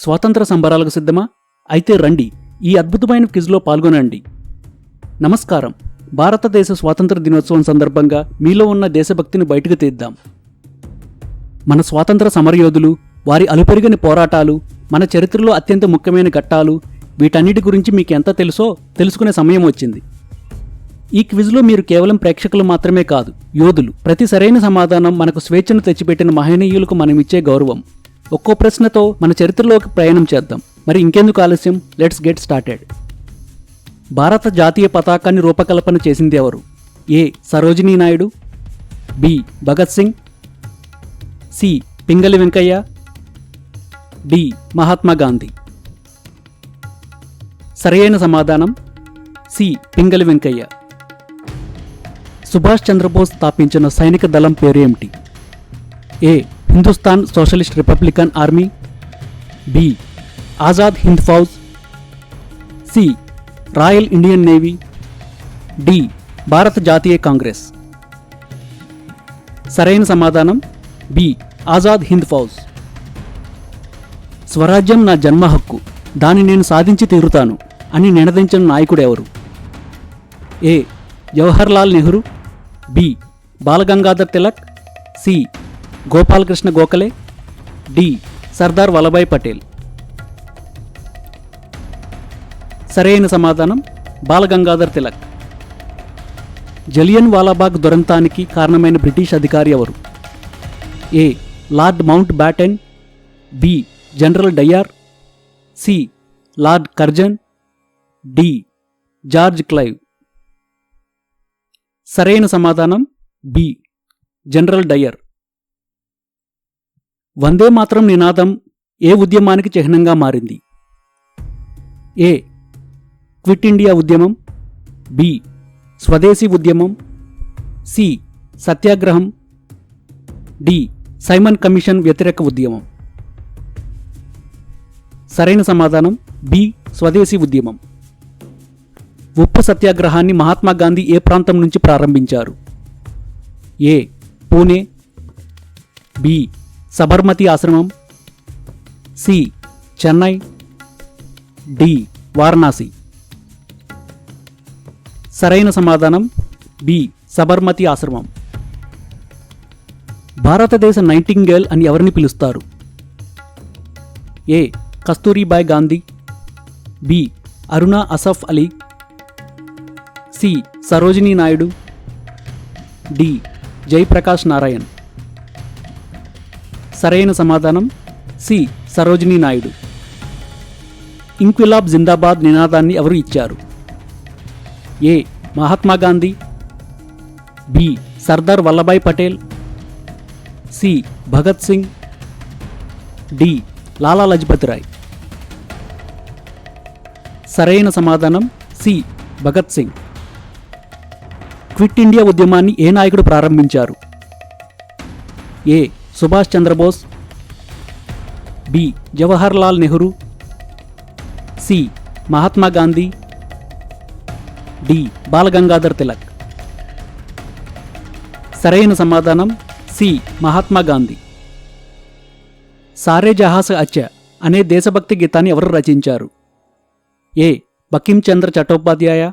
స్వాతంత్ర సంబరాలకు సిద్ధమా? అయితే రండి, ఈ అద్భుతమైన క్విజ్లో పాల్గొనండి. నమస్కారం. భారతదేశ స్వాతంత్ర దినోత్సవం సందర్భంగా మీలో ఉన్న దేశభక్తిని బయటకు తీద్దాం. మన స్వాతంత్ర సమరయోధులు, వారి అలుపెరుగని పోరాటాలు, మన చరిత్రలో అత్యంత ముఖ్యమైన ఘట్టాలు, వీటన్నిటి గురించి మీకు ఎంత తెలుసో తెలుసుకునే సమయం వచ్చింది. ఈ క్విజ్లో మీరు కేవలం ప్రేక్షకులు మాత్రమే కాదు, యోధులు. ప్రతి సరైన సమాధానం మనకు స్వేచ్ఛను తెచ్చిపెట్టిన మహనీయులకు మనమిచ్చే గౌరవం. ఒక్కో ప్రశ్నతో మన చరిత్రలోకి ప్రయాణం చేద్దాం. మరి ఇంకెందుకు ఆలస్యం, లెట్స్ గెట్ స్టార్టెడ్. భారత జాతీయ పతాకాన్ని రూపకల్పన చేసింది ఎవరు? A. Sarojini Naidu, B. Bhagat Singh, C. Pingali Venkaiah, D. Mahatma Gandhi. సరైన సమాధానం సి. పింగళి వెంకయ్య. సుభాష్ చంద్రబోస్ స్థాపించిన సైనిక దళం పేరు ఏమిటి? A. Hindustan socialist republican army, B. Azad Hind Fauj, C. Royal Indian navy, D. భారత జాతీయ కాంగ్రెస్. సరైన సమాధానం బి. ఆజాద్ హింద్ ఫౌజ్. స్వరాజ్యం నా జన్మ హక్కు, దాన్ని నేను సాధించి తీరుతాను అని నినదించిన నాయకుడు ఎవరు? A. Jawaharlal Nehru, B. Balagangadhar Tilak, C. Gopalakrishna Gokhale, D. Sardar Vallabhbhai Patel. సరైన సమాధానం బాలగంగాధర్ తిలక్. జలియన్ వాలాబాగ్ దురంతానికి కారణమైన బ్రిటిష్ అధికారి ఎవరు? A. Lord Mountbatten, B. General Dyer, C. Lord Curzon, D. George Clive. సరైన సమాధానం B. General Dyer. Vande Mataram నినాదం ఏ ఉద్యమానికి చిహ్నంగా మారింది? ఏ. క్విట్ ఇండియా ఉద్యమం, బి. స్వదేశీ ఉద్యమం, సి. సత్యాగ్రహం, డి. సైమన్ కమిషన్ వ్యతిరేక ఉద్యమం. సరైన సమాధానం బి. స్వదేశీ ఉద్యమం. ఉప్పు సత్యాగ్రహాన్ని మహాత్మా గాంధీ ఏ ప్రాంతం నుంచి ప్రారంభించారు? ఏ. పూణే, బి. సబర్మతి ఆశ్రమం, సి. చెన్నై, డి. వారణాసి. సరైన సమాధానం బి. సబర్మతి ఆశ్రమం. భారతదేశ నైటింగేల్ అని ఎవరిని పిలుస్తారు? A. Kasturibai Gandhi, B. Aruna Asaf Ali, C. Sarojini Naidu, D. Jayaprakash Narayan. సరైన సమాధానం సి. సరోజినీ నాయుడు. ఇంక్విలాబ్ జిందాబాద్ నినాదాన్ని ఎవరు ఇచ్చారు? A. Mahatma Gandhi, B. Sardar Vallabhbhai Patel, C. Bhagat Singh, D. Lala Lajpat Rai. సరైన సమాధానం C. Bhagat Singh. Quit India ఉద్యమాన్ని ఏ నాయకుడు ప్రారంభించారు? A. Subhash Chandrabose, B. Jawaharlal Nehru, C. Mahatma Gandhi, D. Balagangadhar Tilak. సరైన సమాధానం సి. మహాత్మా గాంధీ. సారే జహాస అచ్చ అనే దేశభక్తి గీతాన్ని ఎవరు రచించారు? A. Bankim Chandra Chattopadhyay,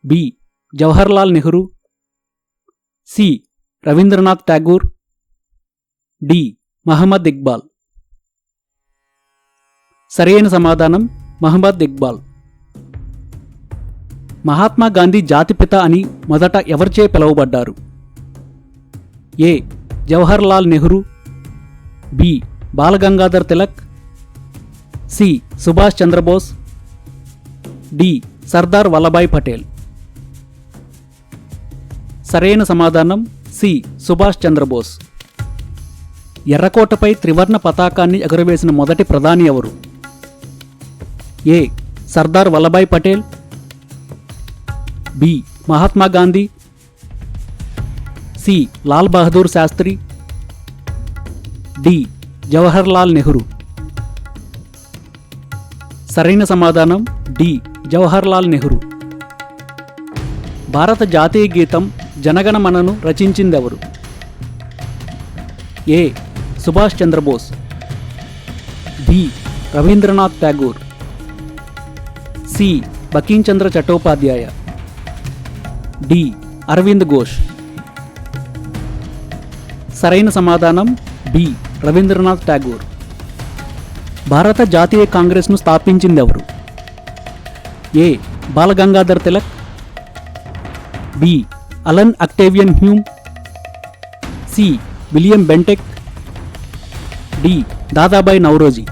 B. Jawaharlal Nehru, C. Rabindranath Tagore, D. Mohammed Iqbal. సరైన సమాధానం మహమ్మద్ ఇక్బాల్. మహాత్మా గాంధీ జాతిపిత అని మొదట ఎవరిచే పిలువబడ్డారు? A. Jawaharlal Nehru, B. Balagangadhar Tilak, C. Subhash Chandrabose, D. Sardar Vallabhbhai Patel. సరైన సమాధానం సి. సుభాష్ చంద్రబోస్. ఎర్రకోటపై త్రివర్ణ పతాకాన్ని ఎగురవేసిన మొదటి ప్రధాని ఎవరు? A. Sardar Vallabhbhai Patel, B. Mahatma Gandhi, C. Lal Bahadur Shastri, D. Jawaharlal Nehru. సరైన సమాధానం డి. జవహర్లాల్ నెహ్రూ. భారత జాతీయ గీతం జనగణమనను రచించిందెవరు? A. Subhash Chandrabose, B. Rabindranath Tagore. C. Bankimchandra Chattopadhyay. D. Arvind Ghosh. సరైన సమాధానం బి. రవీంద్రనాథ్ ఠాగూర్. భారత జాతీయ కాంగ్రెస్ను స్థాపించిందెవరు? A. Balagangadhar Tilak. B. Allan Octavian Hume. C. William Bentinck. D. Dadabhai Naoroji.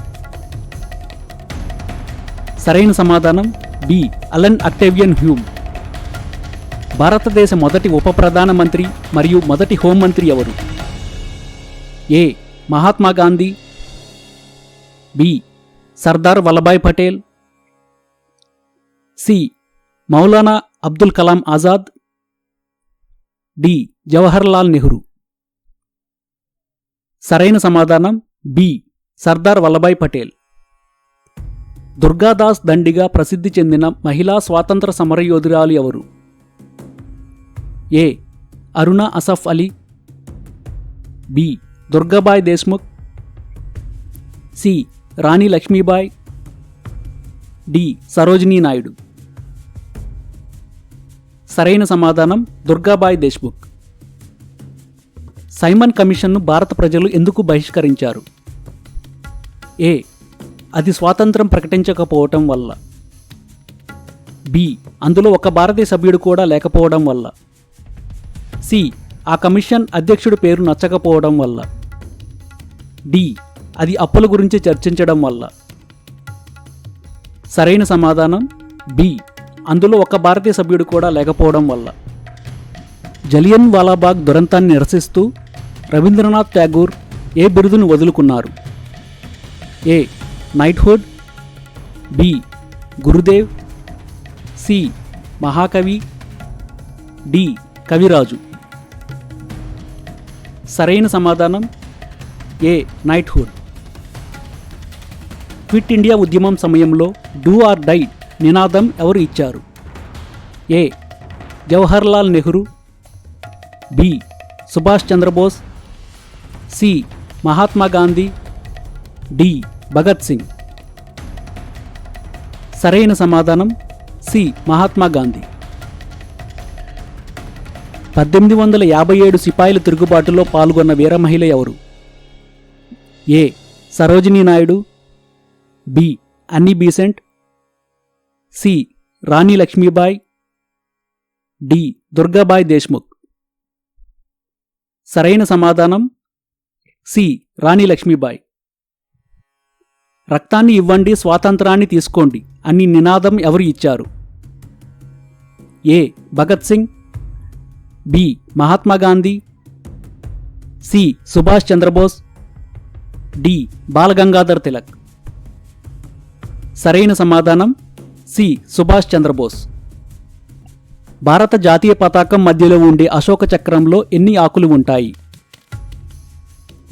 సరైన సమాధానం బి. Allan Octavian Hume. భారతదేశ మొదటి ఉప ప్రధానమంత్రి మరియు మొదటి హోంమంత్రి ఎవరు? A. Mahatma Gandhi. B. Sardar Vallabhbhai Patel. C. Maulana Abdul Kalam Azad. D. Jawaharlal Nehru. సరైన సమాధానం బి. సర్దార్ వల్లభాయ్ పటేల్. దుర్గాదాస్ దండిగా ప్రసిద్ధి చెందిన మహిళా స్వాతంత్ర సమరయోధురాలు ఎవరు? A. Aruna Asaf Ali. B. Durgabai Deshmukh. C. Rani Lakshmibai. D. Sarojini Naidu. సరైన సమాధానం దుర్గాబాయ్ దేశ్ముఖ్. సైమన్ కమిషన్ను భారత ప్రజలు ఎందుకు బహిష్కరించారు? ఏ. అది స్వాతంత్రం ప్రకటించకపోవటం వల్ల. బి. అందులో ఒక భారతీయ సభ్యుడు కూడా లేకపోవడం వల్ల. సి. ఆ కమిషన్ అధ్యక్షుడి పేరు నచ్చకపోవడం వల్ల. డి. అది అప్పుల గురించి చర్చించడం వల్ల. సరైన సమాధానం బి. అందులో ఒక భారతీయ సభ్యుడు కూడా లేకపోవడం వల్ల. జలియన్ వాలాబాగ్ దురంతాన్ని నిరసిస్తూ రవీంద్రనాథ్ ఠాగూర్ ఏ బిరుదును వదులుకున్నారు? ఏ. నైట్హుడ్. బి. గురుదేవ్. సి. మహాకవి. డి. కవిరాజు. సరైన సమాధానం ఏ. నైట్హుడ్. క్విట్ ఇండియా ఉద్యమం సమయంలో డూ ఆర్ డై నినాదం ఎవరు ఇచ్చారు? A. Jawaharlal Nehru. B. Subhash Chandrabose. C. Mahatma Gandhi. D. Bhagat Singh. సరైన సమాధానం సి. మహాత్మా గాంధీ. 1857 సిపాయిల తిరుగుబాటులో పాల్గొన్న వీర మహిళ ఎవరు? ఏ. సరోజినీ నాయుడు. బి. అన్నీ Besant. C. Rani Lakshmibai. D. Durgabai Deshmukh. సరైన సమాధానం సి. రాణి లక్ష్మీబాయి. రక్తాన్ని ఇవ్వండి, స్వాతంత్రాన్ని తీసుకోండి అని నినాదం ఎవరు ఇచ్చారు? A. Bhagat Singh. B. Mahatma Gandhi. C. Subhash Chandrabose. D. Balagangadhar Tilak. సరైన సమాధానం సి. సుభాష్ చంద్రబోస్. భారత జాతీయ పతాకం మధ్యలో ఉండే అశోక చక్రంలో ఎన్ని ఆకులు ఉంటాయి?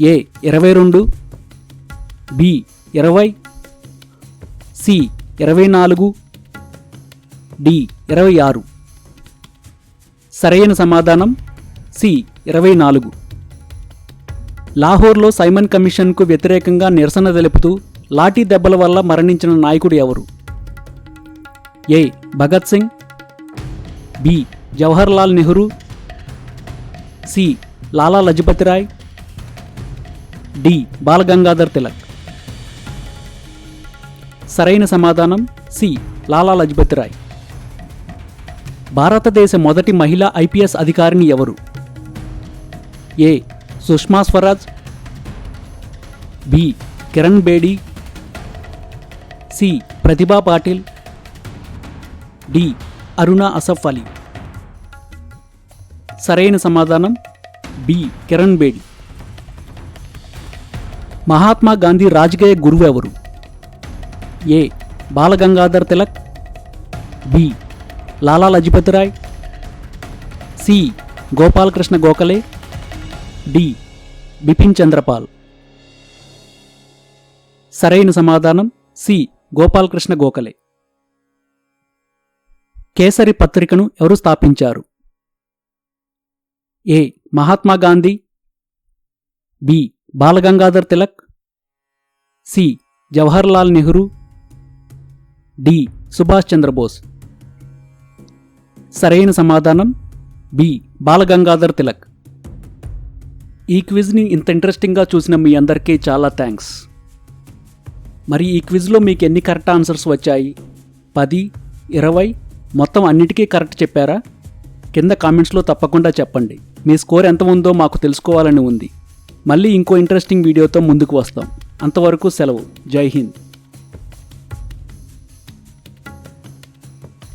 ఏ. 22. బి. 20. సి. 24. డి. 26. సరైన సమాధానం సి. 24. లాహోర్లో సైమన్ కమిషన్కు వ్యతిరేకంగా నిరసన తెలుపుతూ లాఠీ దెబ్బల వల్ల మరణించిన నాయకుడు ఎవరు? ఏ. భగత్ సింగ్. బి. జవహర్లాల్ నెహ్రూ. సి. లాలా లజపతి రాయ్. డి. బాలగంగాధర్ తిలక్. సరైన సమాధానం సి. లాలా లజపతి రాయ్. భారతదేశ మొదటి మహిళా ఐపీఎస్ అధికారిని ఎవరు? A. Sushma Swaraj. B. Kiran Bedi. C. Pratibha Patil. D. Aruna Asaf Ali. సరైన సమాధానం బి. కిరణ్ బేడి. మహాత్మా గాంధీ రాజకీయ గురువు ఎవరు? A. Balagangadhar Tilak. B. Lala Lajpat Rai. C. Gopalakrishna Gokhale. D. Bipin Chandrapal. సరైన సమాధానం సి. గోపాలకృష్ణ గోఖలే. కేసరి పత్రికను ఎవరు స్థాపించారు? A. Mahatma Gandhi. B. Balagangadhar Tilak. C. Jawaharlal Nehru, D. Subhash Chandrabose. సరైన సమాధానం బి. బాలగంగాధర్ తిలక్. ఈ క్విజ్ని ఇంత ఇంట్రెస్టింగ్గా చూసిన మీ అందరికీ చాలా థ్యాంక్స్. మరి ఈ క్విజ్లో మీకు ఎన్ని కరెక్ట్ ఆన్సర్స్ వచ్చాయి? 10, 20, మొత్తం అన్నిటికీ కరెక్ట్ చెప్పారా? కింద కామెంట్స్లో తప్పకుండా చెప్పండి. మీ స్కోర్ ఎంత ఉందో మాకు తెలుసుకోవాలని ఉంది. మళ్ళీ ఇంకో ఇంట్రెస్టింగ్ వీడియోతో ముందుకు వస్తాం. అంతవరకు సెలవు. జై హింద్.